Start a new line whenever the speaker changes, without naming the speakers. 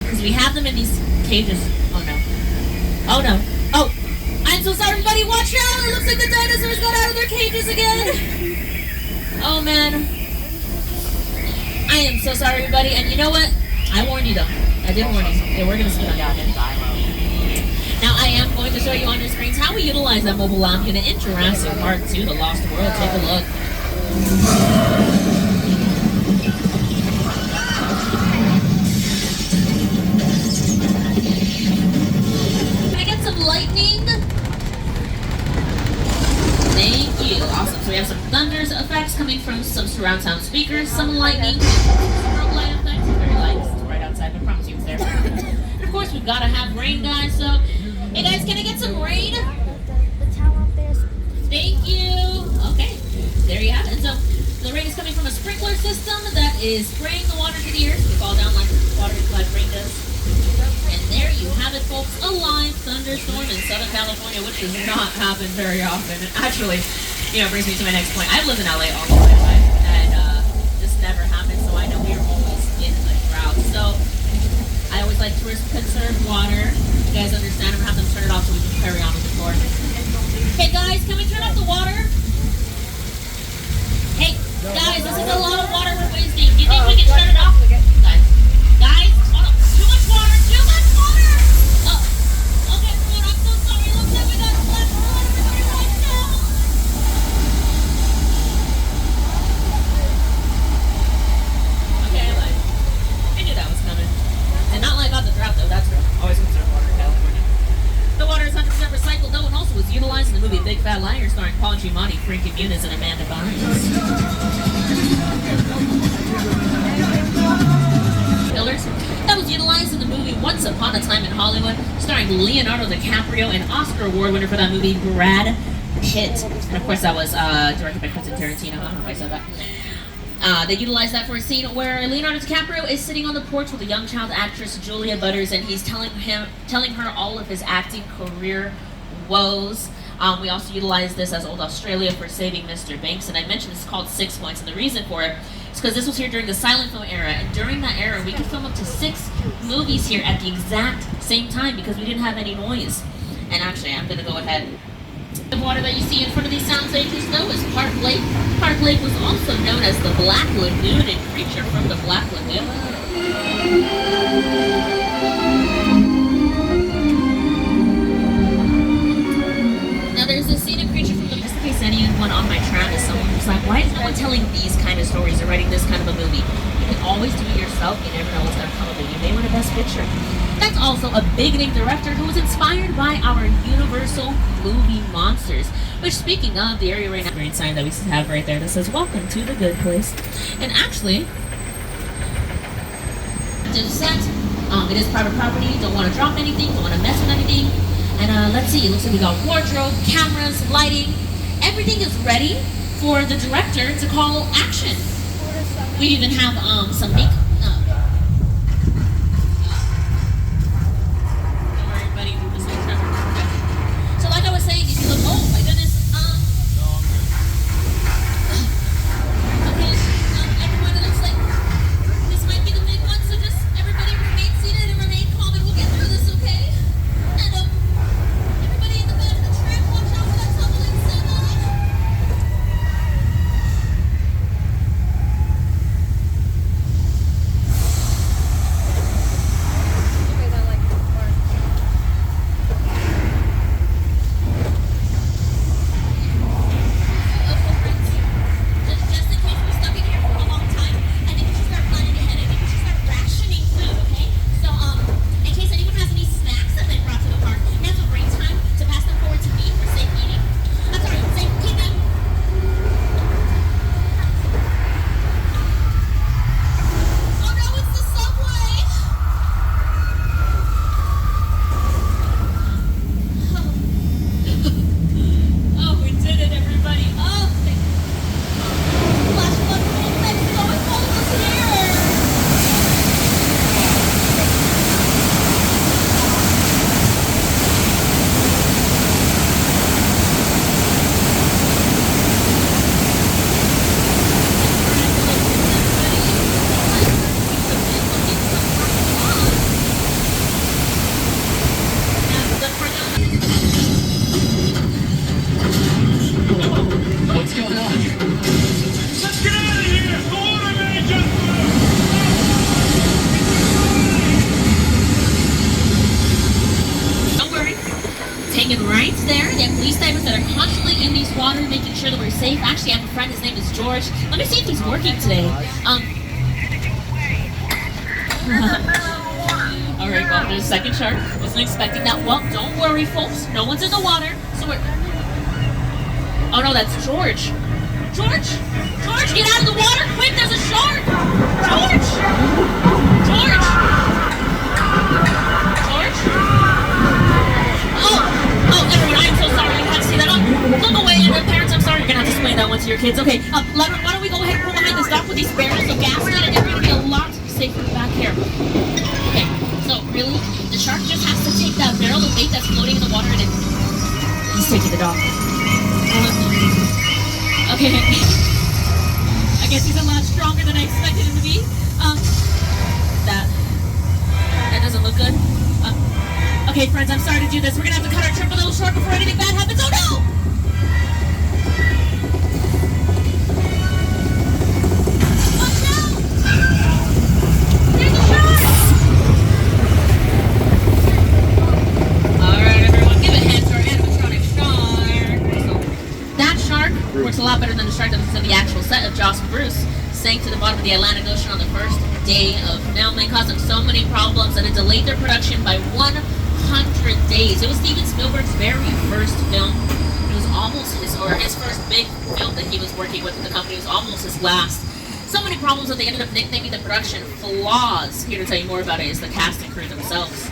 Because we have them in these cages. Oh no. Oh no. Oh! I'm so sorry, everybody. Watch out! It looks like the dinosaurs got out of their cages again. Oh man. I am so sorry, everybody. And you know what? I warned you though. I did warn you. Yeah, we're gonna spin on that. Now I am going to show you on your screens how we utilize that mobile lab unit in Jurassic Park 2: The Lost World. Take a look. Can I get some lightning? Thank you. Awesome. So we have some thunders effects coming from some surround sound speakers, some lightning, strobe light effects. Very light. It's right outside. I promise you it's there. Of course, we've got to have rain, guys. So, hey guys, can I get some rain? Thank you. Okay, there you have it. And so the rain is coming from a sprinkler system that is spraying the water to the earth. We fall down like water, like rain does. And there you have it, folks. A live thunderstorm in Southern California, which does not happen very often. It actually, brings me to my next point. I've lived in LA all my life, and this never happens. So I know we are always in a drought. So I always like to conserve water. You guys understand? I'm gonna have them turn it off so we can carry on with the tour. Hey guys, can we turn off the water? Hey guys, this is a lot of water we're wasting. Do you think we can turn it off? Guys, hold on. Too much water, too much water! Oh, okay, everyone, I'm so sorry. Looks like we got a flash flood. Everybody right now. Okay, I knew that was coming. And not like about the drought though, that's real. Always conserve water in California. The water is 100% recycled though, and also was utilized in the movie Big Fat Liar starring Paul Giamatti, Frankie Muniz, and Amanda Bynes. Pillars that was utilized in the movie Once Upon a Time in Hollywood, starring Leonardo DiCaprio and Oscar Award winner for that movie, Brad Pitt. And of course that was directed by Quentin Tarantino. I don't know if I said that. They utilized that for a scene where Leonardo DiCaprio is sitting on the porch with a young child actress, Julia Butters, and he's telling her all of his acting career woes. We also utilized this as Old Australia for Saving Mr. Banks, and I mentioned it's called 6 Points, and the reason for it is because this was here during the silent film era, and during that era we could film up to 6 movies here at the exact same time because we didn't have any noise. And actually, I'm going to go ahead. The water that you see in front of these sound stages, though, is Park Lake. Park Lake was also known as the Black Lagoon, a creature from the Black Lagoon. Now, there's a scenic creature from the... Just in case anyone on my tram is someone who's like, why is no one telling these kind of stories or writing this kind of a movie? You can always do it yourself. You never know what's going to come of it. You may win a Best Picture. That's also a big-name director who was inspired by our Universal movie monsters. Which, speaking of, the area right now, green sign that we have right there that says, "Welcome to the good place." And actually, just set. It is private property. Don't want to drop anything. Don't want to mess with anything. And let's see. It looks like we got wardrobe, cameras, lighting. Everything is ready for the director to call action. We even have some makeup. So like I was saying, if you look, oh my goodness, okay, everyone, it looks like this might be the big one, so just everybody remain seated and remain calm and we'll get through this, okay? And everybody in the back of the tram, watch out for that tumbling semi. there. They have police divers that are constantly in these waters, making sure that we're safe. Actually, I have a friend. His name is George. Let me see if he's working today. All right, well, there's a second shark. Wasn't expecting that. Well, don't worry, folks. No one's in the water, so we're. Oh no, that's George. George, get out of the water! Quick, there's a shark! George! Oh, everyone, I am so sorry. You had to see that. Look away, and parents, I'm sorry. You're gonna have to explain that one to your kids. Okay, why don't we go ahead and pull behind this dock with these barrels of gas in it, and we're gonna be a lot safer back here. Okay, so really, the shark just has to take that barrel of bait that's floating in the water, and he's taking the dog. Okay. I guess he's a lot stronger than I expected him to be. That doesn't look good. Okay, friends, I'm sorry to do this. We're gonna have to cut our trip a little short before anything bad happens. Oh no! Watch out! There's a shark! Alright, everyone, give a hand to our animatronic shark. So, that shark works a lot better than the shark that's in the actual set of Jaws and Bruce. Sank to the bottom of the Atlantic Ocean on the first day of filming, causing so many problems that it delayed their production by 100 days. It was Steven Spielberg's very first film. It was almost his first big film that he was working with the company. It was almost his last. So many problems that they ended up nicknaming the production Flaws. Here to tell you more about it is the cast and crew themselves.